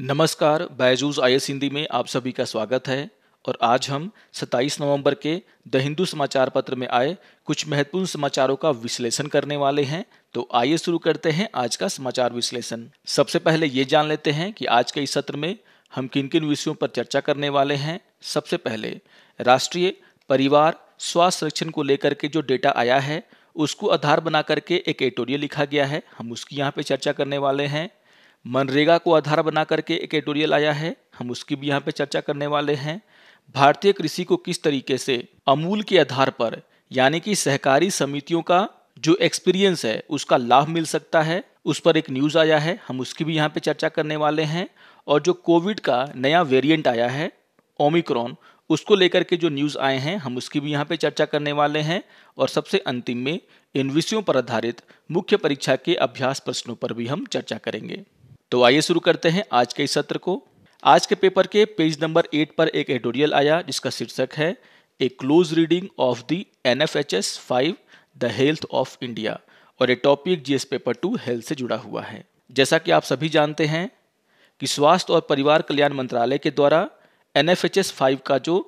नमस्कार, बायजूस आईएएस हिंदी में आप सभी का स्वागत है। और आज हम 27 नवंबर के द हिंदू समाचार पत्र में आए कुछ महत्वपूर्ण समाचारों का विश्लेषण करने वाले हैं। तो आइए शुरू करते हैं आज का समाचार विश्लेषण। सबसे पहले ये जान लेते हैं कि आज के इस सत्र में हम किन किन विषयों पर चर्चा करने वाले हैं। सबसे पहले राष्ट्रीय परिवार स्वास्थ्य संरक्षण को लेकर के जो डेटा आया है उसको आधार बना करके एक एडिटोरियल लिखा गया है, हम उसकी यहाँ पे चर्चा करने वाले हैं। मनरेगा को आधार बना करके एक एडिटोरियल आया है, हम उसकी भी यहाँ पे चर्चा करने वाले हैं। भारतीय कृषि को किस तरीके से अमूल के आधार पर यानी कि सहकारी समितियों का जो एक्सपीरियंस है उसका लाभ मिल सकता है, उस पर एक न्यूज़ आया है, हम उसकी भी यहाँ पे चर्चा करने वाले हैं। और जो कोविड का नया वेरिएंट आया है ओमिक्रॉन, उसको लेकर के जो न्यूज़ आए हैं हम उसकी भी यहाँ पे चर्चा करने वाले हैं। और सबसे अंतिम में इन विषयों पर आधारित मुख्य परीक्षा के अभ्यास प्रश्नों पर भी हम चर्चा करेंगे। तो आइए शुरू करते हैं आज के इस सत्र को। आज के पेपर के पेज नंबर 8 पर एक एडिटोरियल आया जिसका शीर्षक है a close reading of the NFHS 5 the health of India, और ये टॉपिक GS पेपर 2 हेल्थ से जुड़ा हुआ है। जैसा कि आप सभी जानते हैं कि स्वास्थ्य और परिवार कल्याण मंत्रालय के द्वारा NFHS 5 का जो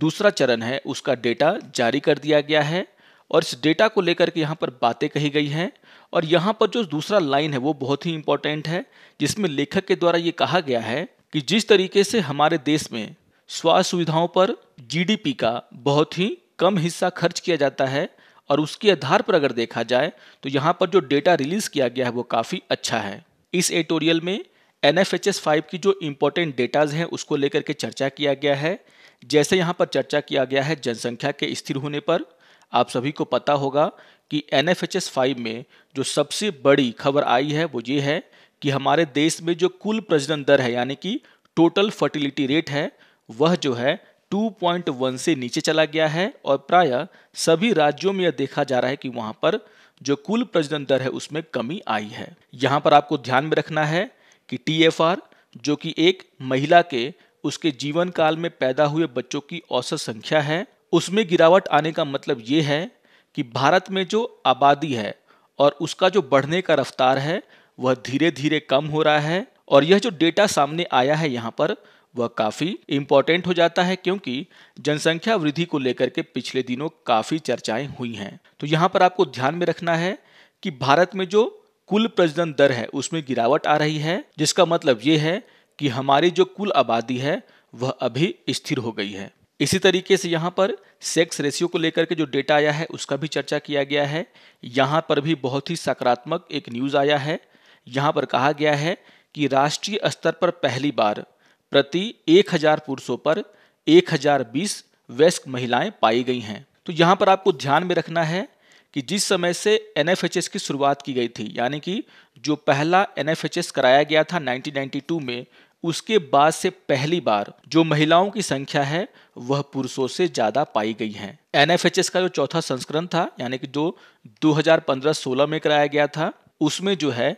दूसरा चरण है उसका डेटा जारी कर दिया गया है, और इस डेटा को लेकर के यहाँ पर बातें कही गई हैं। और यहाँ पर जो दूसरा लाइन है वो बहुत ही इंपॉर्टेंट है, जिसमें लेखक के द्वारा ये कहा गया है कि जिस तरीके से हमारे देश में स्वास्थ्य सुविधाओं पर GDP का बहुत ही कम हिस्सा खर्च किया जाता है, और उसके आधार पर अगर देखा जाए तो यहाँ पर जो डेटा रिलीज किया गया है वो काफ़ी अच्छा है। इस एडिटोरियल में NFHS 5 की जो इम्पोर्टेंट डेटाज हैं उसको लेकर के चर्चा किया गया है। जैसे यहाँ पर चर्चा किया गया है जनसंख्या के स्थिर होने पर। आप सभी को पता होगा कि NFHS 5 में जो सबसे बड़ी खबर आई है वो ये है कि हमारे देश में जो कुल प्रजनन दर है यानी कि टोटल फर्टिलिटी रेट है वह जो है 2.1 से नीचे चला गया है, और प्रायः सभी राज्यों में यह देखा जा रहा है कि वहाँ पर जो कुल प्रजनन दर है उसमें कमी आई है। यहाँ पर आपको ध्यान में रखना है कि TFR जो कि एक महिला के उसके जीवन काल में पैदा हुए बच्चों की औसत संख्या है, उसमें गिरावट आने का मतलब ये है कि भारत में जो आबादी है और उसका जो बढ़ने का रफ्तार है वह धीरे धीरे कम हो रहा है। और यह जो डेटा सामने आया है यहाँ पर वह काफ़ी इम्पॉर्टेंट हो जाता है, क्योंकि जनसंख्या वृद्धि को लेकर के पिछले दिनों काफ़ी चर्चाएं हुई हैं। तो यहाँ पर आपको ध्यान में रखना है कि भारत में जो कुल प्रजनन दर है उसमें गिरावट आ रही है, जिसका मतलब ये है कि हमारी जो कुल आबादी है वह अभी स्थिर हो गई है। इसी तरीके से यहाँ पर सेक्स रेशियो को लेकर के जो डेटा आया है उसका भी चर्चा किया गया है। यहाँ पर भी बहुत ही सकारात्मक एक न्यूज़ आया है। यहाँ पर कहा गया है कि राष्ट्रीय स्तर पर पहली बार प्रति 1000 पुरुषों पर 1020 वयस्क महिलाएं पाई गई हैं। तो यहाँ पर आपको ध्यान में रखना है कि जिस समय से NFHS की शुरुआत की गई थी, यानी कि जो पहला NFHS कराया गया था 1992 में, उसके बाद से पहली बार जो महिलाओं की संख्या है वह पुरुषों से ज़्यादा पाई गई है। NFHS का जो चौथा संस्करण था यानी कि जो 2015-16 में कराया गया था, उसमें जो है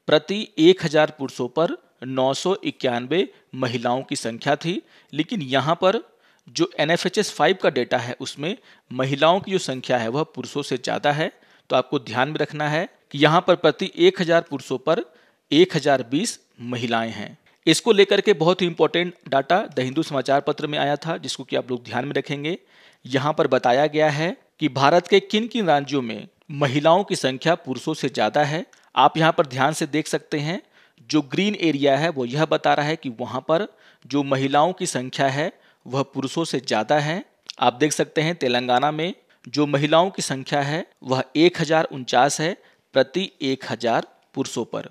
प्रति 1000 पुरुषों पर 991 महिलाओं की संख्या थी। लेकिन यहाँ पर जो NFHS 5 का डेटा है उसमें महिलाओं की जो संख्या है वह पुरुषों से ज़्यादा है। तो आपको ध्यान में रखना है कि यहाँ पर प्रति 1000 पुरुषों पर 1020 महिलाएं हैं। इसको लेकर के बहुत ही इंपॉर्टेंट डाटा द हिंदू समाचार पत्र में आया था, जिसको कि आप लोग ध्यान में रखेंगे। यहाँ पर बताया गया है कि भारत के किन किन राज्यों में महिलाओं की संख्या पुरुषों से ज़्यादा है। आप यहाँ पर ध्यान से देख सकते हैं, जो ग्रीन एरिया है वो यह बता रहा है कि वहाँ पर जो महिलाओं की संख्या है वह पुरुषों से ज़्यादा है। आप देख सकते हैं तेलंगाना में जो महिलाओं की संख्या है वह 1049 है प्रति 1000 पुरुषों पर।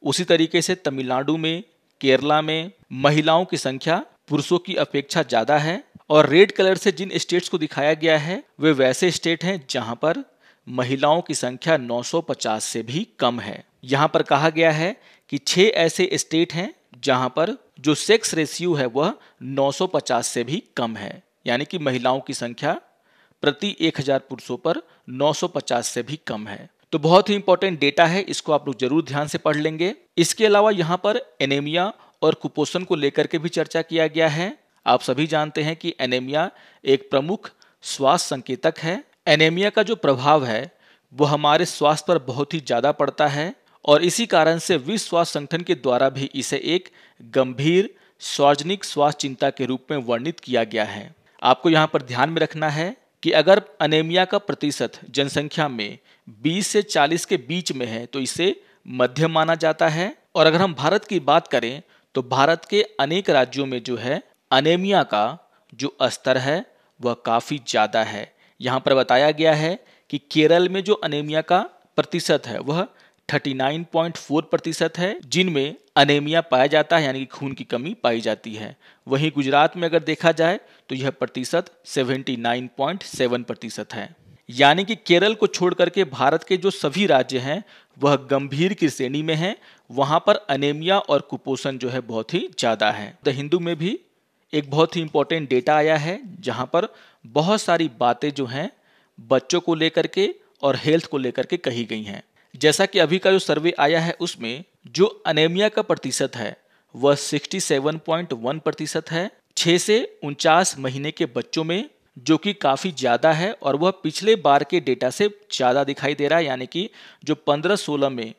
उसी तरीके से तमिलनाडु में, केरला में महिलाओं की संख्या पुरुषों की अपेक्षा ज़्यादा है। और रेड कलर से जिन स्टेट्स को दिखाया गया है वे वैसे स्टेट हैं जहां पर महिलाओं की संख्या 950 से भी कम है। यहां पर कहा गया है कि 6 ऐसे स्टेट हैं जहां पर जो सेक्स रेशियो है वह 950 से भी कम है, यानी कि महिलाओं की संख्या प्रति 1000 पुरुषों पर 950 से भी कम है। तो बहुत ही इंपॉर्टेंट डेटा है, इसको आप लोग जरूर ध्यान से पढ़ लेंगे। इसके अलावा यहाँ पर एनीमिया और कुपोषण को लेकर के भी चर्चा किया गया है। आप सभी जानते हैं कि एनीमिया एक प्रमुख स्वास्थ्य संकेतक है। एनीमिया का जो प्रभाव है वो हमारे स्वास्थ्य पर बहुत ही ज़्यादा पड़ता है, और इसी कारण से विश्व स्वास्थ्य संगठन के द्वारा भी इसे एक गंभीर सार्वजनिक स्वास्थ्य चिंता के रूप में वर्णित किया गया है। आपको यहाँ पर ध्यान में रखना है कि अगर अनीमिया का प्रतिशत जनसंख्या में 20 से 40 के बीच में है तो इसे मध्यम माना जाता है। और अगर हम भारत की बात करें तो भारत के अनेक राज्यों में जो है अनीमिया का जो स्तर है वह काफ़ी ज़्यादा है। यहाँ पर बताया गया है कि केरल में जो अनीमिया का प्रतिशत है वह 39.4% है, जिनमें अनीमिया पाया जाता है यानी कि खून की कमी पाई जाती है। वहीं गुजरात में अगर देखा जाए तो यह प्रतिशत 79.7% है। यानी कि केरल को छोड़ करके भारत के जो सभी राज्य हैं वह गंभीर की श्रेणी में हैं। वहाँ पर अनीमिया और कुपोषण जो है बहुत ही ज़्यादा है। द हिंदू में भी एक बहुत ही इंपॉर्टेंट डेटा आया है जहाँ पर बहुत सारी बातें जो हैं बच्चों को लेकर के और हेल्थ को लेकर के कही गई हैं। जैसा कि अभी का जो सर्वे आया है उसमें जो अनीमिया का प्रतिशत है वह 67.1% है 6 से 49 महीने के बच्चों में, जो कि काफ़ी ज़्यादा है और वह पिछले बार के डेटा से ज़्यादा दिखाई दे रहा है। यानी कि जो 15-16 में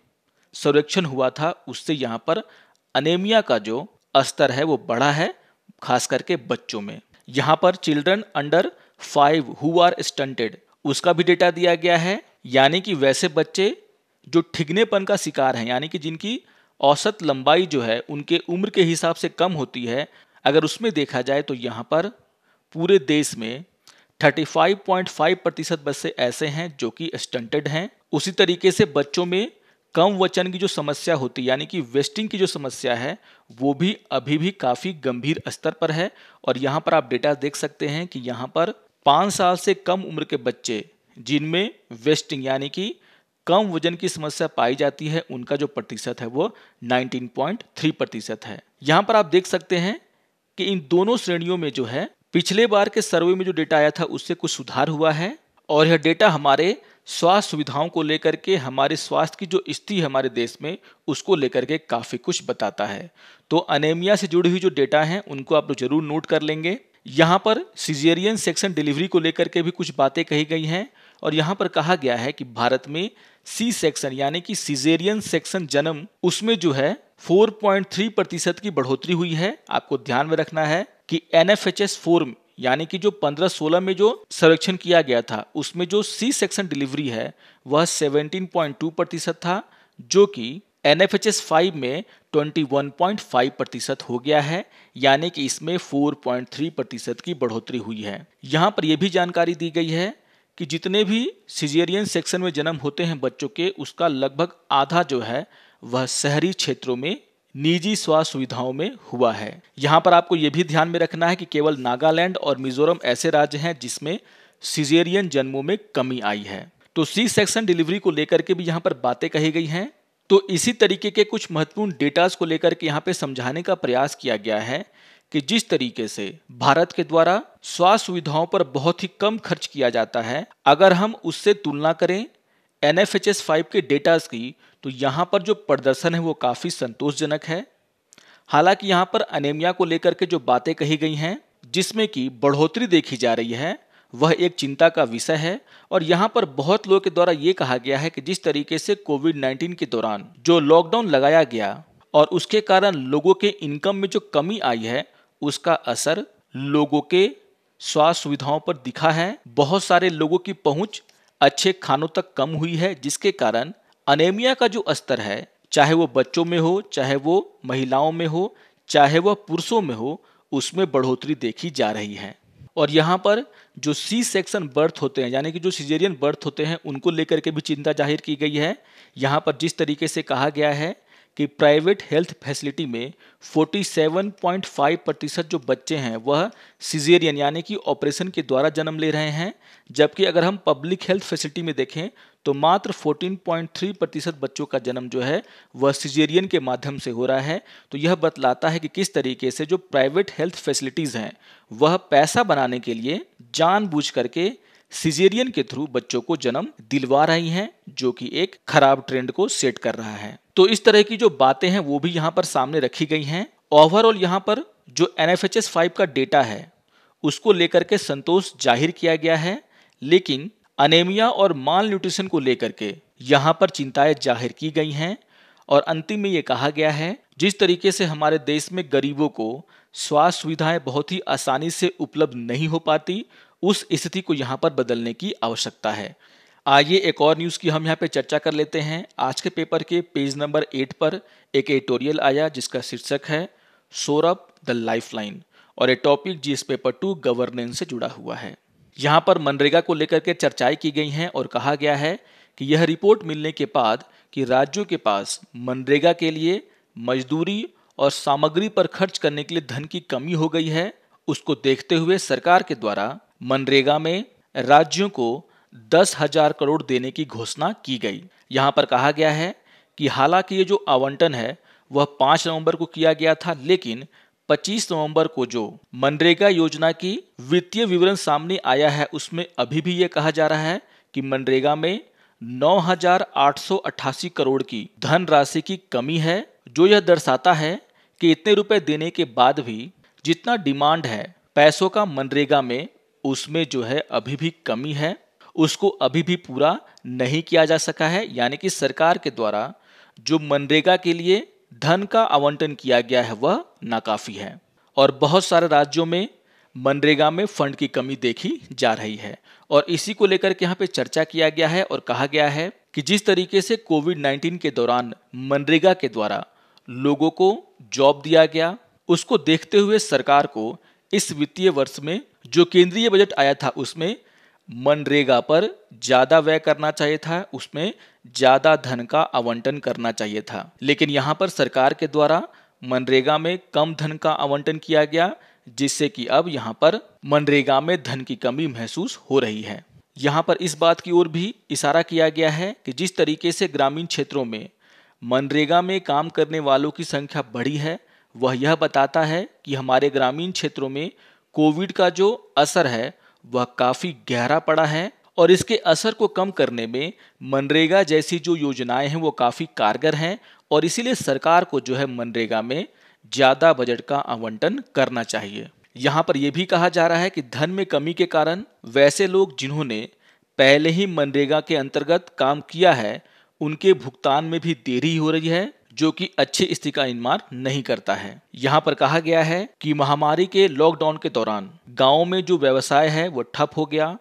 सर्वेक्षण हुआ था उससे यहाँ पर अनीमिया का जो स्तर है वो बढ़ा है, खास करके बच्चों में। यहाँ पर children under 5 who are stunted उसका भी डेटा दिया गया है। यानी कि वैसे बच्चे जो ठिगनेपन का शिकार हैं, यानी कि जिनकी औसत लंबाई जो है उनके उम्र के हिसाब से कम होती है, अगर उसमें देखा जाए तो यहाँ पर पूरे देश में 35.5% बच्चे ऐसे हैं जो कि स्टंटेड हैं। उसी तरीके से बच्चों में कम वजन की जो समस्या होती है यानी कि वेस्टिंग की जो समस्या है वो भी अभी भी काफ़ी गंभीर स्तर पर है। और यहाँ पर आप डेटा देख सकते हैं कि यहाँ पर 5 साल से कम उम्र के बच्चे जिनमें वेस्टिंग यानी कि कम वजन की समस्या पाई जाती है उनका जो प्रतिशत है वो 19.3% है। यहाँ पर आप देख सकते हैं कि इन दोनों श्रेणियों में जो है पिछले बार के सर्वे में जो डेटा आया था उससे कुछ सुधार हुआ है। और यह डेटा हमारे स्वास्थ्य सुविधाओं को लेकर के, हमारे स्वास्थ्य की जो स्थिति है हमारे देश में उसको लेकर के काफ़ी कुछ बताता है। तो अनीमिया से जुड़ी हुई जो डेटा हैं उनको आप लोग जरूर नोट कर लेंगे। यहाँ पर सिजेरियन सेक्शन डिलीवरी को लेकर के भी कुछ बातें कही गई हैं। और यहाँ पर कहा गया है कि भारत में सी सेक्शन यानी कि सिजेरियन सेक्शन जन्म उसमें जो है 4.3% की बढ़ोतरी हुई है। आपको ध्यान में रखना है कि NFHS फॉर्म यानी कि जो 15-16 में जो सर्वेक्षण किया गया था उसमें जो सी सेक्शन डिलीवरी है वह 17.2% था, जो कि NFHS 5 में 21.5% हो गया है। यानी कि इसमें 4.3% की बढ़ोतरी हुई है। यहाँ पर यह भी जानकारी दी गई है कि जितने भी सिजेरियन सेक्शन में जन्म होते हैं बच्चों के उसका लगभग आधा जो है वह शहरी क्षेत्रों में निजी स्वास्थ्य सुविधाओं में हुआ है। यहाँ पर आपको यह भी ध्यान में रखना है कि केवल नागालैंड और मिजोरम ऐसे राज्य हैं जिसमें सिजेरियन जन्मों में कमी आई है। तो सी सेक्शन डिलीवरी को लेकर के भी यहाँ पर बातें कही गई हैं। तो इसी तरीके के कुछ महत्वपूर्ण डेटाज को लेकर के यहाँ पे समझाने का प्रयास किया गया है कि जिस तरीके से भारत के द्वारा स्वास्थ्य सुविधाओं पर बहुत ही कम खर्च किया जाता है, अगर हम उससे तुलना करें NFHS 5 के डेटाज की तो यहाँ पर जो प्रदर्शन है वो काफ़ी संतोषजनक है। हालांकि यहाँ पर अनीमिया को लेकर के जो बातें कही गई हैं जिसमें कि बढ़ोतरी देखी जा रही है वह एक चिंता का विषय है। और यहाँ पर बहुत लोगों के द्वारा ये कहा गया है कि जिस तरीके से कोविड-19 के दौरान जो लॉकडाउन लगाया गया और उसके कारण लोगों के इनकम में जो कमी आई है उसका असर लोगों के स्वास्थ्य सुविधाओं पर दिखा है। बहुत सारे लोगों की पहुंच अच्छे खानों तक कम हुई है, जिसके कारण अनीमिया का जो स्तर है चाहे वो बच्चों में हो, चाहे वो महिलाओं में हो, चाहे वह पुरुषों में हो, उसमें बढ़ोतरी देखी जा रही है। और यहाँ पर जो सी सेक्शन बर्थ होते हैं यानी कि जो सिजेरियन बर्थ होते हैं उनको लेकर के भी चिंता जाहिर की गई है। यहाँ पर जिस तरीके से कहा गया है कि प्राइवेट हेल्थ फैसिलिटी में 47.5% जो बच्चे हैं वह सिजेरियन यानी कि ऑपरेशन के द्वारा जन्म ले रहे हैं, जबकि अगर हम पब्लिक हेल्थ फैसिलिटी में देखें तो मात्र 14.3% बच्चों का जन्म जो है वह सिजेरियन के माध्यम से हो रहा है। तो यह बतलाता है कि किस तरीके से जो प्राइवेट हेल्थ फैसिलिटीज़ हैं वह पैसा बनाने के लिए जानबूझ करके सिजेरियन के थ्रू बच्चों को जन्म दिलवा रही हैं, जो कि एक खराब ट्रेंड को सेट कर रहा है। तो इस तरह की जो बातें हैं वो भी यहाँ पर सामने रखी गई हैं। ओवरऑल यहाँ पर जो NFHS 5 का डेटा है उसको लेकर के संतोष जाहिर किया गया है, लेकिन अनीमिया और माल न्यूट्रिशन को लेकर के यहाँ पर चिंताएं जाहिर की गई हैं। और अंतिम में ये कहा गया है, जिस तरीके से हमारे देश में गरीबों को स्वास्थ्य सुविधाएं बहुत ही आसानी से उपलब्ध नहीं हो पाती, उस स्थिति को यहाँ पर बदलने की आवश्यकता है। आइए एक और न्यूज़ की हम यहाँ पे चर्चा कर लेते हैं। आज के पेपर के पेज नंबर 8 पर एक एडिटोरियल आया जिसका शीर्षक है सौरभ द लाइफलाइन, और ये टॉपिक जीएस पेपर 2 गवर्नेंस से जुड़ा हुआ है। यहाँ पर मनरेगा को लेकर के चर्चाएं की गई हैं और कहा गया है कि यह रिपोर्ट मिलने के बाद कि राज्यों के पास मनरेगा के लिए मजदूरी और सामग्री पर खर्च करने के लिए धन की कमी हो गई है, उसको देखते हुए सरकार के द्वारा मनरेगा में राज्यों को 10,000 करोड़ देने की घोषणा की गई। यहाँ पर कहा गया है कि हालांकि ये जो आवंटन है वह 5 नवंबर को किया गया था, लेकिन 25 नवंबर को जो मनरेगा योजना की वित्तीय विवरण सामने आया है उसमें अभी भी ये कहा जा रहा है कि मनरेगा में 9,888 करोड़ की धनराशि की कमी है, जो यह दर्शाता है कि इतने रुपए देने के बाद भी जितना डिमांड है पैसों का मनरेगा में, उसमें जो है अभी भी कमी है, उसको अभी भी पूरा नहीं किया जा सका है। यानी कि सरकार के द्वारा जो मनरेगा के लिए धन का आवंटन किया गया है वह नाकाफी है, और बहुत सारे राज्यों में मनरेगा में फंड की कमी देखी जा रही है। और इसी को लेकर के यहाँ पे चर्चा किया गया है और कहा गया है कि जिस तरीके से कोविड-19 के दौरान मनरेगा के द्वारा लोगों को जॉब दिया गया, उसको देखते हुए सरकार को इस वित्तीय वर्ष में जो केंद्रीय बजट आया था उसमें मनरेगा पर ज्यादा व्यय करना चाहिए था, उसमें ज्यादा धन का आवंटन करना चाहिए था। लेकिन यहाँ पर सरकार के द्वारा मनरेगा में कम धन का आवंटन किया गया, जिससे कि अब यहाँ पर मनरेगा में धन की कमी महसूस हो रही है। यहाँ पर इस बात की ओर भी इशारा किया गया है कि जिस तरीके से ग्रामीण क्षेत्रों में मनरेगा में काम करने वालों की संख्या बढ़ी है, वह यह बताता है कि हमारे ग्रामीण क्षेत्रों में कोविड का जो असर है वह काफी गहरा पड़ा है, और इसके असर को कम करने में मनरेगा जैसी जो योजनाएं हैं वो काफी कारगर हैं, और इसीलिए सरकार को जो है मनरेगा में ज्यादा बजट का आवंटन करना चाहिए। यहाँ पर यह भी कहा जा रहा है कि धन में कमी के कारण वैसे लोग जिन्होंने पहले ही मनरेगा के अंतर्गत काम किया है उनके भुगतान में भी देरी हो रही है, जो कि अच्छी स्थिति का निर्माण नहीं करता है। यहाँ पर कहा गया है कि महामारी के लॉकडाउन के दौरान गाँव में जो व्यवसाय है वो ठप हो गया,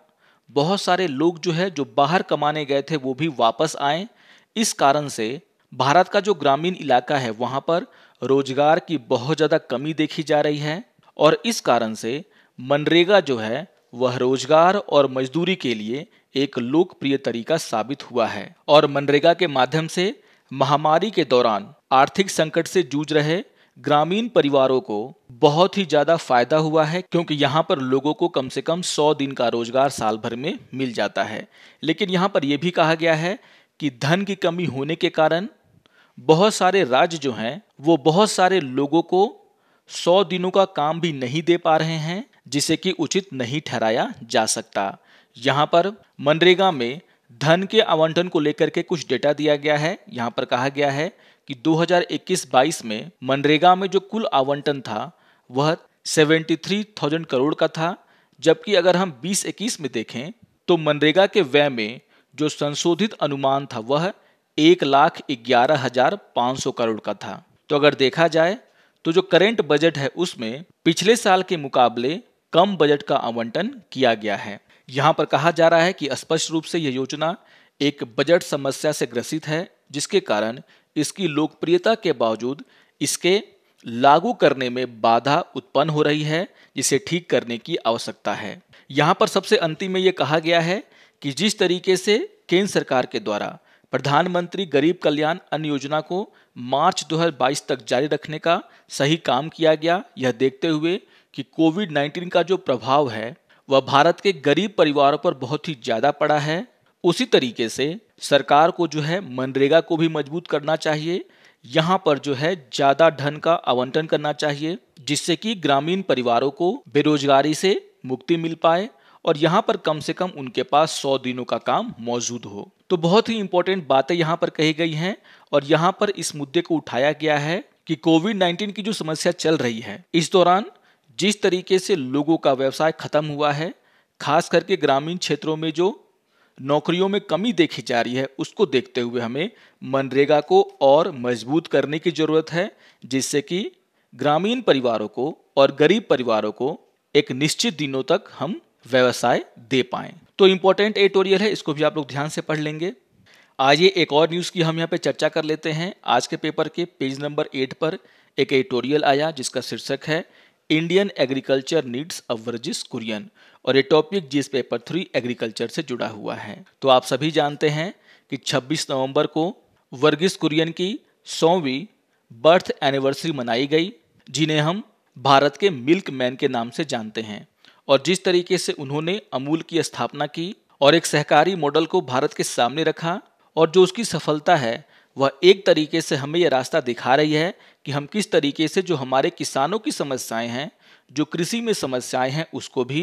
बहुत सारे लोग जो है जो बाहर कमाने गए थे वो भी वापस आए। इस कारण से भारत का जो ग्रामीण इलाका है वहाँ पर रोजगार की बहुत ज़्यादा कमी देखी जा रही है, और इस कारण से मनरेगा जो है वह रोजगार और मजदूरी के लिए एक लोकप्रिय तरीका साबित हुआ है। और मनरेगा के माध्यम से महामारी के दौरान आर्थिक संकट से जूझ रहे ग्रामीण परिवारों को बहुत ही ज्यादा फायदा हुआ है, क्योंकि यहाँ पर लोगों को कम से कम 100 दिन का रोजगार साल भर में मिल जाता है। लेकिन यहाँ पर यह भी कहा गया है कि धन की कमी होने के कारण बहुत सारे राज्य जो हैं वो बहुत सारे लोगों को 100 दिनों का काम भी नहीं दे पा रहे हैं, जिसे कि उचित नहीं ठहराया जा सकता। यहाँ पर मनरेगा में धन के आवंटन को लेकर के कुछ डेटा दिया गया है। यहाँ पर कहा गया है कि 2021-22 में मनरेगा में जो कुल आवंटन था वह 73,000 करोड़ का था, जबकि अगर हम 20-21 में देखें तो मनरेगा के व्यय में जो संशोधित अनुमान था वह 1,11,500 करोड़ का था। तो अगर देखा जाए तो जो करेंट बजट है उसमें पिछले साल के मुकाबले कम बजट का आवंटन किया गया है। यहाँ पर कहा जा रहा है कि स्पष्ट रूप से यह योजना एक बजट समस्या से ग्रसित है, जिसके कारण इसकी लोकप्रियता के बावजूद इसके लागू करने में बाधा उत्पन्न हो रही है, जिसे ठीक करने की आवश्यकता है। यहाँ पर सबसे अंतिम में यह कहा गया है कि जिस तरीके से केंद्र सरकार के द्वारा प्रधानमंत्री गरीब कल्याण अन्न योजना को मार्च 2022 तक जारी रखने का सही काम किया गया, यह देखते हुए कि कोविड-19 का जो प्रभाव है वह भारत के गरीब परिवारों पर बहुत ही ज़्यादा पड़ा है। उसी तरीके से सरकार को जो है मनरेगा को भी मजबूत करना चाहिए, यहाँ पर जो है ज़्यादा धन का आवंटन करना चाहिए, जिससे कि ग्रामीण परिवारों को बेरोजगारी से मुक्ति मिल पाए और यहाँ पर कम से कम उनके पास 100 दिनों का काम मौजूद हो। तो बहुत ही इंपॉर्टेंट बातें यहाँ पर कही गई हैं, और यहाँ पर इस मुद्दे को उठाया गया है कि कोविड-19 की जो समस्या चल रही है इस दौरान जिस तरीके से लोगों का व्यवसाय खत्म हुआ है, खास करके ग्रामीण क्षेत्रों में जो नौकरियों में कमी देखी जा रही है, उसको देखते हुए हमें मनरेगा को और मजबूत करने की जरूरत है, जिससे कि ग्रामीण परिवारों को और गरीब परिवारों को एक निश्चित दिनों तक हम व्यवसाय दे पाएं। तो इम्पोर्टेंट एडिटोरियल है, इसको भी आप लोग ध्यान से पढ़ लेंगे। आइए एक और न्यूज़ की हम यहाँ पे चर्चा कर लेते हैं। आज के पेपर के पेज नंबर 8 पर एक एडिटोरियल आया जिसका शीर्षक है Indian agriculture needs a Verghese Kurien, और ये टॉपिक जिस पेपर 3 एग्रीकल्चर से जुड़ा हुआ है। तो आप सभी जानते हैं कि 26 नवंबर को वर्गीस कुरियन की 100वीं बर्थ एनिवर्सरी मनाई गई, जिन्हें हम भारत के मिल्क मैन के नाम से जानते हैं। और जिस तरीके से उन्होंने अमूल की स्थापना की और एक सहकारी मॉडल को भारत के सामने रखा, और जो उसकी सफलता है वह एक तरीके से हमें यह रास्ता दिखा रही है कि हम किस तरीके से जो हमारे किसानों की समस्याएं हैं, जो कृषि में समस्याएं हैं, उसको भी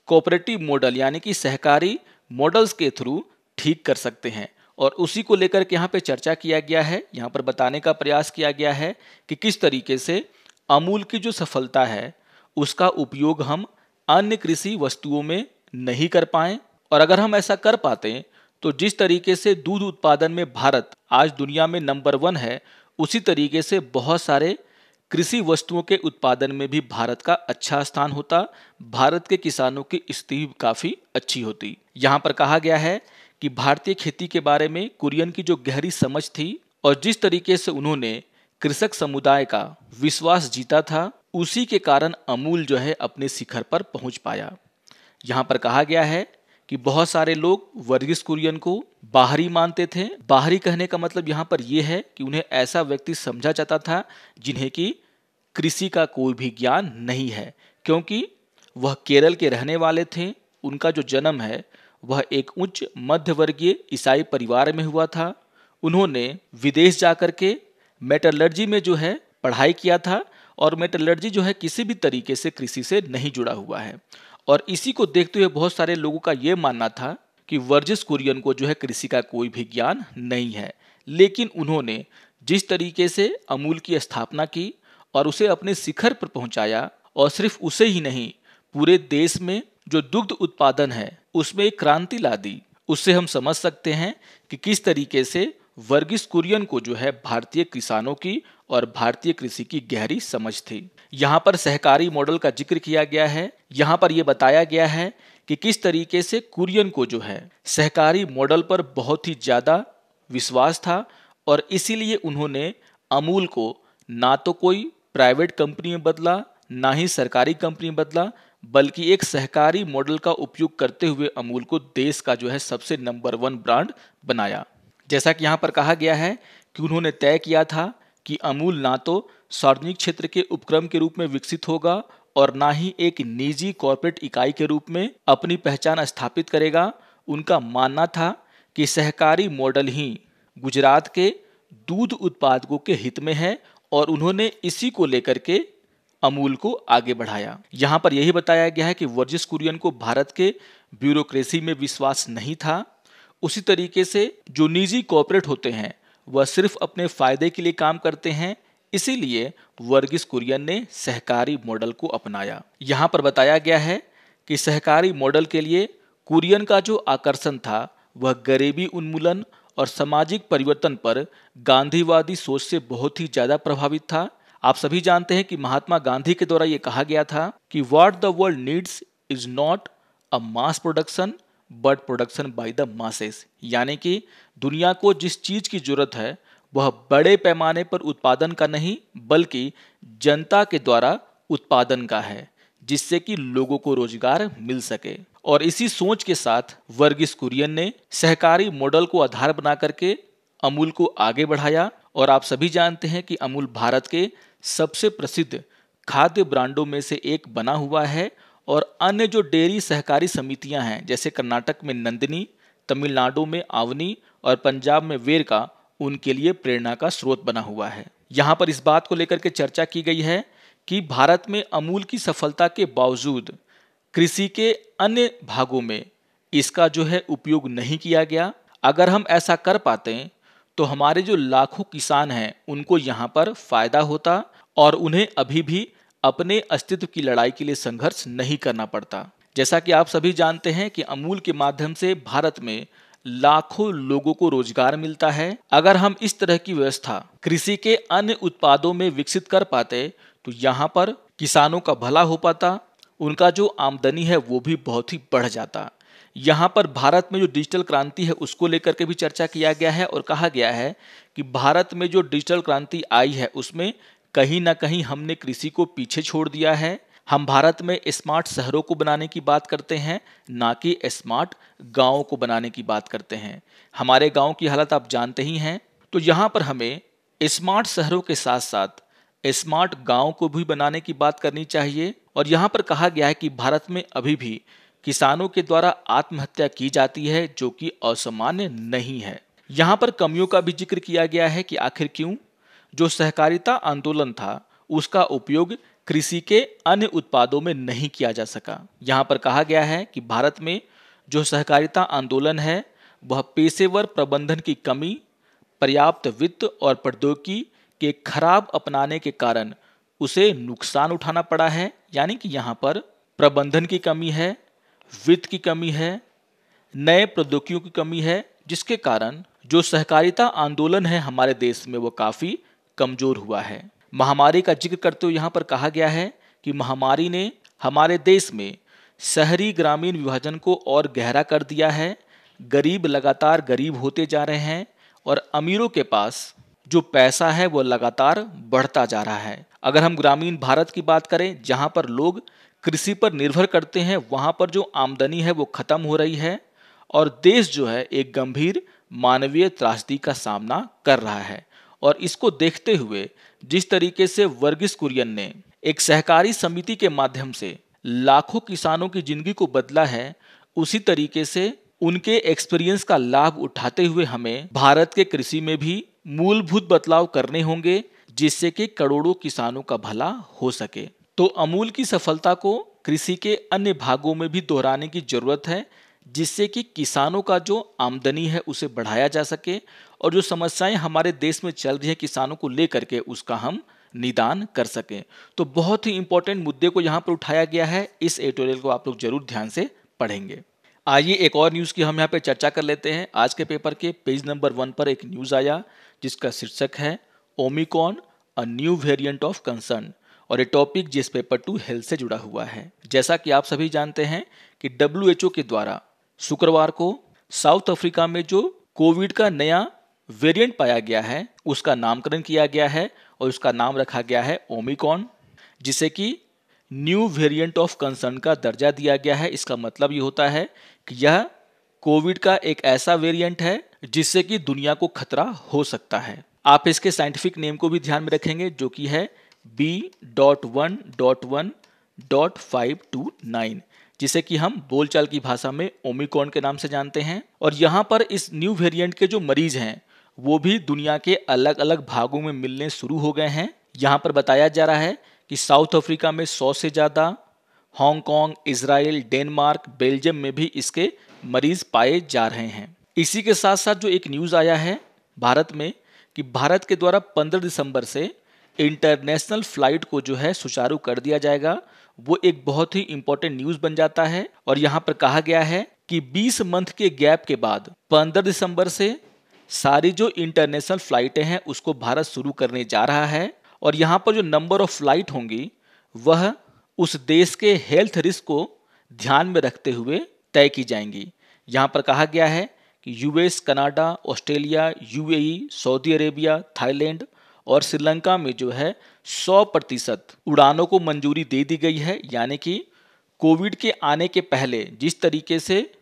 कोऑपरेटिव मॉडल यानी कि सहकारी मॉडल्स के थ्रू ठीक कर सकते हैं। और उसी को लेकर के यहाँ पे चर्चा किया गया है, यहाँ पर बताने का प्रयास किया गया है कि किस तरीके से अमूल की जो सफलता है उसका उपयोग हम अन्य कृषि वस्तुओं में नहीं कर पाए, और अगर हम ऐसा कर पाते तो जिस तरीके से दूध उत्पादन में भारत आज दुनिया में नंबर 1 है, उसी तरीके से बहुत सारे कृषि वस्तुओं के उत्पादन में भी भारत का अच्छा स्थान होता, भारत के किसानों की स्थिति काफ़ी अच्छी होती। यहाँ पर कहा गया है कि भारतीय खेती के बारे में कुरियन की जो गहरी समझ थी और जिस तरीके से उन्होंने कृषक समुदाय का विश्वास जीता था, उसी के कारण अमूल जो है अपने शिखर पर पहुंच पाया। यहाँ पर कहा गया है कि बहुत सारे लोग वर्गीस कुरियन को बाहरी मानते थे। बाहरी कहने का मतलब यहाँ पर यह है कि उन्हें ऐसा व्यक्ति समझा जाता था जिन्हें कि कृषि का कोई भी ज्ञान नहीं है, क्योंकि वह केरल के रहने वाले थे। उनका जो जन्म है वह एक उच्च मध्यवर्गीय ईसाई परिवार में हुआ था। उन्होंने विदेश जाकर के मेटलर्जी में जो है पढ़ाई किया था, और मेटलर्जी जो है किसी भी तरीके से कृषि से नहीं जुड़ा हुआ है। और इसी को देखते हुए बहुत सारे लोगों का ये मानना था कि वर्गीस कुरियन को जो है कृषि का कोई भी ज्ञान नहीं है। लेकिन उन्होंने जिस तरीके से अमूल की स्थापना की और उसे अपने शिखर पर पहुंचाया, और सिर्फ उसे ही नहीं, पूरे देश में जो दुग्ध उत्पादन है उसमें एक क्रांति ला दी, उससे हम समझ सकते हैं कि किस तरीके से वर्गीस कुरियन को जो है भारतीय किसानों की और भारतीय कृषि की गहरी समझ थी। यहाँ पर सहकारी मॉडल का जिक्र किया गया है। यहाँ पर यह बताया गया है कि किस तरीके से कुरियन को जो है सहकारी मॉडल पर बहुत ही ज़्यादा विश्वास था, और इसीलिए उन्होंने अमूल को ना तो कोई प्राइवेट कंपनी में बदला, ना ही सरकारी कंपनी में बदला, बल्कि एक सहकारी मॉडल का उपयोग करते हुए अमूल को देश का जो है सबसे नंबर 1 ब्रांड बनाया। जैसा कि यहाँ पर कहा गया है कि उन्होंने तय किया था कि अमूल ना तो सार्वजनिक क्षेत्र के उपक्रम के रूप में विकसित होगा और ना ही एक निजी कॉर्पोरेट इकाई के रूप में अपनी पहचान स्थापित करेगा। उनका मानना था कि सहकारी मॉडल ही गुजरात के दूध उत्पादकों के हित में है, और उन्होंने इसी को लेकर के अमूल को आगे बढ़ाया। यहाँ पर यही बताया गया है कि वर्गीस कुरियन को भारत के ब्यूरोक्रेसी में विश्वास नहीं था। उसी तरीके से जो निजी कॉर्पोरेट होते हैं वह सिर्फ अपने फायदे के लिए काम करते हैं, इसीलिए वर्गीस कुरियन ने सहकारी मॉडल को अपनाया। यहाँ पर बताया गया है कि सहकारी मॉडल के लिए कुरियन का जो आकर्षण था वह गरीबी उन्मूलन और सामाजिक परिवर्तन पर गांधीवादी सोच से बहुत ही ज़्यादा प्रभावित था। आप सभी जानते हैं कि महात्मा गांधी के द्वारा ये कहा गया था कि what the world needs is not a mass production but production by the masses, यानी कि दुनिया को जिस चीज़ की जरूरत है वह बड़े पैमाने पर उत्पादन का नहीं, बल्कि जनता के द्वारा उत्पादन का है, जिससे कि लोगों को रोजगार मिल सके। और इसी सोच के साथ वर्गीस कुरियन ने सहकारी मॉडल को आधार बना करके अमूल को आगे बढ़ाया। और आप सभी जानते हैं कि अमूल भारत के सबसे प्रसिद्ध खाद्य ब्रांडों में से एक बना हुआ है, और अन्य जो डेयरी सहकारी समितियां हैं जैसे कर्नाटक में नंदिनी, तमिलनाडु में आवनी और पंजाब में वेरका, उनके लिए प्रेरणा का स्रोत बना हुआ है। यहाँ पर इस बात को लेकर के चर्चा की गई है कि भारत में अमूल की सफलता के बावजूद कृषि के अन्य भागों में इसका जो है उपयोग नहीं किया गया। अगर हम ऐसा कर पाते तो हमारे जो लाखों किसान हैं उनको यहाँ पर फायदा होता, और उन्हें अभी भी अपने अस्तित्व की लड़ाई के लिए संघर्ष नहीं करना पड़ता। जैसा कि आप सभी जानते हैं कि अमूल के माध्यम से भारत में लाखों लोगों को रोजगार मिलता है। अगर हम इस तरह की व्यवस्था कृषि के अन्य उत्पादों में विकसित कर पाते तो यहाँ पर किसानों का भला हो पाता, उनका जो आमदनी है वो भी बहुत ही बढ़ जाता। यहाँ पर भारत में जो डिजिटल क्रांति है उसको लेकर के भी चर्चा किया गया है और कहा गया है कि भारत में जो डिजिटल क्रांति आई है उसमें कहीं ना कहीं हमने कृषि को पीछे छोड़ दिया है। हम भारत में स्मार्ट शहरों को बनाने की बात करते हैं, ना कि स्मार्ट गांवों को बनाने की बात करते हैं। हमारे गांव की हालत आप जानते ही हैं। तो यहाँ पर हमें स्मार्ट शहरों के साथ साथ स्मार्ट गांव को भी बनाने की बात करनी चाहिए। और यहाँ पर कहा गया है कि भारत में अभी भी किसानों के द्वारा आत्महत्या की जाती है, जो कि असामान्य नहीं है। यहाँ पर कमियों का भी जिक्र किया गया है कि आखिर क्यों जो सहकारिता आंदोलन था उसका उपयोग कृषि के अन्य उत्पादों में नहीं किया जा सका। यहाँ पर कहा गया है कि भारत में जो सहकारिता आंदोलन है वह पेशेवर प्रबंधन की कमी, पर्याप्त वित्त और प्रौद्योगिकी के खराब अपनाने के कारण उसे नुकसान उठाना पड़ा है। यानी कि यहाँ पर प्रबंधन की कमी है, वित्त की कमी है, नए प्रौद्योगिकियों की कमी है, जिसके कारण जो सहकारिता आंदोलन है हमारे देश में वो काफ़ी कमज़ोर हुआ है। महामारी का जिक्र करते हुए यहाँ पर कहा गया है कि महामारी ने हमारे देश में शहरी ग्रामीण विभाजन को और गहरा कर दिया है। गरीब लगातार गरीब होते जा रहे हैं और अमीरों के पास जो पैसा है वो लगातार बढ़ता जा रहा है। अगर हम ग्रामीण भारत की बात करें जहाँ पर लोग कृषि पर निर्भर करते हैं, वहाँ पर जो आमदनी है वो खत्म हो रही है और देश जो है एक गंभीर मानवीय त्रासदी का सामना कर रहा है। और इसको देखते हुए जिस तरीके से वर्गीस कुरियन ने एक सहकारी समिति के माध्यम से लाखों किसानों की जिंदगी को बदला है, उसी तरीके से उनके एक्सपीरियंस का लाभ उठाते हुए हमें भारत के कृषि में भी मूलभूत बदलाव करने होंगे, जिससे कि करोड़ों किसानों का भला हो सके। तो अमूल की सफलता को कृषि के अन्य भागों में भी दोहराने की जरूरत है, जिससे कि किसानों का जो आमदनी है उसे बढ़ाया जा सके और जो समस्याएं हमारे देश में चल रही है किसानों को लेकर के उसका हम निदान कर सकें। तो बहुत ही इंपॉर्टेंट मुद्दे को यहाँ पर उठाया गया है। इस एडिटोरियल को आप लोग जरूर ध्यान से पढ़ेंगे। आइए एक और न्यूज़ की हम यहाँ पे चर्चा कर लेते हैं। आज के पेपर के पेज नंबर 1 पर एक न्यूज़ आया जिसका शीर्षक है Omicron a new variant of concern, और ये टॉपिक जिस पेपर 2 हेल्थ से जुड़ा हुआ है। जैसा कि आप सभी जानते हैं कि WHO के द्वारा शुक्रवार को साउथ अफ्रीका में जो कोविड का नया वेरिएंट पाया गया है उसका नामकरण किया गया है और उसका नाम रखा गया है ओमिक्रॉन, जिसे कि न्यू वेरिएंट ऑफ कंसर्न का दर्जा दिया गया है। इसका मतलब ये होता है कि यह कोविड का एक ऐसा वेरिएंट है जिससे कि दुनिया को खतरा हो सकता है। आप इसके साइंटिफिक नेम को भी ध्यान में रखेंगे जो कि है B.1.1.529, जिसे कि हम बोलचाल की भाषा में ओमिक्रॉन के नाम से जानते हैं। और यहाँ पर इस न्यू वेरिएंट के जो मरीज हैं वो भी दुनिया के अलग अलग भागों में मिलने शुरू हो गए हैं। यहाँ पर बताया जा रहा है कि साउथ अफ्रीका में 100 से ज़्यादा, हांगकांग, इजराइल, डेनमार्क, बेल्जियम में भी इसके मरीज पाए जा रहे हैं। इसी के साथ साथ जो एक न्यूज़ आया है भारत में कि भारत के द्वारा 15 दिसंबर से इंटरनेशनल फ्लाइट को जो है सुचारू कर दिया जाएगा, वो एक बहुत ही इंपॉर्टेंट न्यूज़ बन जाता है। और यहाँ पर कहा गया है कि 20 मंथ के गैप के बाद 15 दिसंबर से सारी जो इंटरनेशनल फ्लाइटें हैं उसको भारत शुरू करने जा रहा है। और यहाँ पर जो नंबर ऑफ फ्लाइट होंगी वह उस देश के हेल्थ रिस्क को ध्यान में रखते हुए तय की जाएंगी। यहाँ पर कहा गया है कि US, Canada, Australia, UAE, Saudi Arabia, Thailand और श्रीलंका में जो है 100% उड़ानों को मंजूरी दे दी गई है। यानी कि कोविड के आने के पहले जिस तरीके से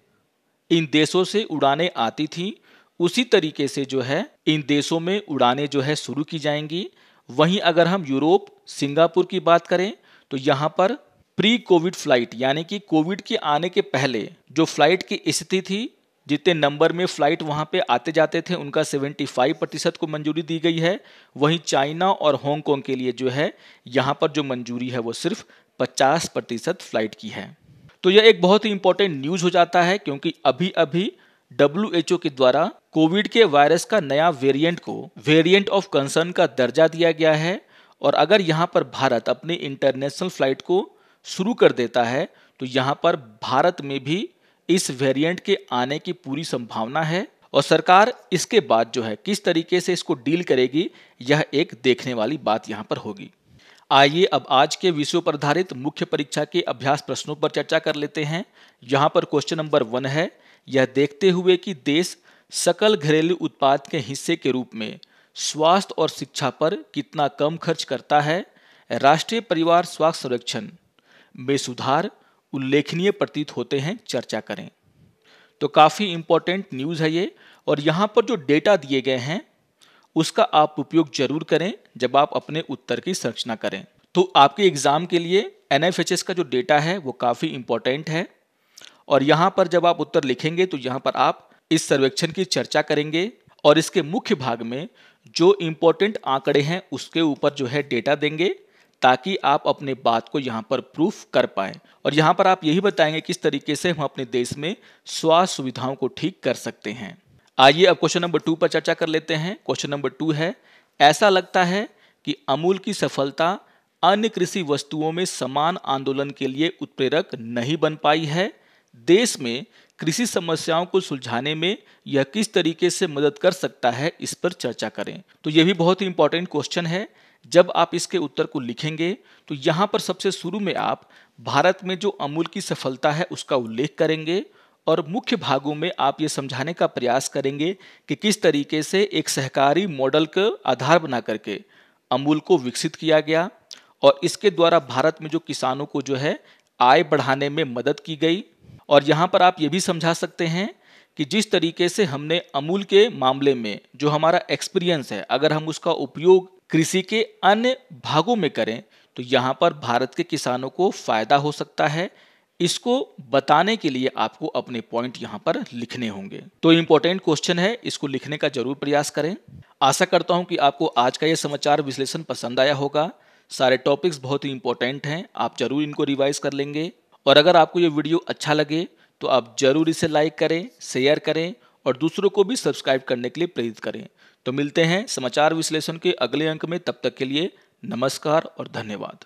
इन देशों से उड़ानें आती थी उसी तरीके से जो है इन देशों में उड़ानें जो है शुरू की जाएंगी। वहीं अगर हम यूरोप, सिंगापुर की बात करें तो यहाँ पर प्री कोविड फ्लाइट यानी कि कोविड के आने के पहले जो फ्लाइट की स्थिति थी, जितने नंबर में फ्लाइट वहाँ पे आते जाते थे उनका 75% को मंजूरी दी गई है। वहीं चाइना और हांगकांग के लिए जो है यहाँ पर जो मंजूरी है वो सिर्फ 50% फ्लाइट की है। तो यह एक बहुत ही इंपॉर्टेंट न्यूज़ हो जाता है क्योंकि अभी अभी WHO के द्वारा कोविड के वायरस का नया वेरिएंट को वेरिएंट ऑफ कंसर्न का दर्जा दिया गया है। और अगर यहाँ पर भारत अपनी इंटरनेशनल फ्लाइट को शुरू कर देता है तो यहाँ पर भारत में भी इस वेरिएंट के आने की पूरी संभावना है और सरकार इसके बाद जो है किस तरीके से इसको डील करेगी, यह एक देखने वाली बात यहाँ पर होगी। आइए अब आज के विषयों पर आधारित मुख्य परीक्षा के अभ्यास प्रश्नों पर चर्चा कर लेते हैं। यहाँ पर क्वेश्चन नंबर 1 है, यह देखते हुए कि देश सकल घरेलू उत्पाद के हिस्से के रूप में स्वास्थ्य और शिक्षा पर कितना कम खर्च करता है, राष्ट्रीय परिवार स्वास्थ्य संरक्षण में सुधार उल्लेखनीय प्रतीत होते हैं, चर्चा करें। तो काफ़ी इंपॉर्टेंट न्यूज़ है ये और यहाँ पर जो डेटा दिए गए हैं उसका आप उपयोग जरूर करें जब आप अपने उत्तर की संरचना करें। तो आपके एग्जाम के लिए NFHS का जो डेटा है वो काफ़ी इंपॉर्टेंट है और यहाँ पर जब आप उत्तर लिखेंगे तो यहाँ पर आप इस सर्वेक्षण की चर्चा करेंगे और इसके मुख्य भाग में जो इंपॉर्टेंट आंकड़े हैं उसके ऊपर जो है डेटा देंगे ताकि आप अपने बात को यहाँ पर प्रूफ कर पाएं और यहाँ पर आप यही बताएंगे किस तरीके से हम अपने देश में स्वास्थ्य सुविधाओं को ठीक कर सकते हैं। आइए अब क्वेश्चन नंबर 2 पर चर्चा कर लेते हैं। क्वेश्चन नंबर 2 है, ऐसा लगता है कि अमूल की सफलता अन्य कृषि वस्तुओं में समान आंदोलन के लिए उत्प्रेरक नहीं बन पाई है। देश में कृषि समस्याओं को सुलझाने में यह किस तरीके से मदद कर सकता है, इस पर चर्चा करें। तो यह भी बहुत ही इंपॉर्टेंट क्वेश्चन है। जब आप इसके उत्तर को लिखेंगे तो यहाँ पर सबसे शुरू में आप भारत में जो अमूल की सफलता है उसका उल्लेख करेंगे और मुख्य भागों में आप ये समझाने का प्रयास करेंगे कि किस तरीके से एक सहकारी मॉडल का आधार बना करके अमूल को विकसित किया गया और इसके द्वारा भारत में जो किसानों को जो है आय बढ़ाने में मदद की गई। और यहाँ पर आप ये भी समझा सकते हैं कि जिस तरीके से हमने अमूल के मामले में जो हमारा एक्सपीरियंस है, अगर हम उसका उपयोग कृषि के अन्य भागों में करें तो यहाँ पर भारत के किसानों को फायदा हो सकता है। इसको बताने के लिए आपको अपने पॉइंट यहाँ पर लिखने होंगे। तो इम्पोर्टेंट क्वेश्चन है, इसको लिखने का जरूर प्रयास करें। आशा करता हूँ कि आपको आज का ये समाचार विश्लेषण पसंद आया होगा। सारे टॉपिक्स बहुत ही इंपॉर्टेंट हैं, आप जरूर इनको रिवाइज कर लेंगे और अगर आपको ये वीडियो अच्छा लगे तो आप जरूर इसे लाइक करें, शेयर करें और दूसरों को भी सब्सक्राइब करने के लिए प्रेरित करें। तो मिलते हैं समाचार विश्लेषण के अगले अंक में, तब तक के लिए नमस्कार और धन्यवाद।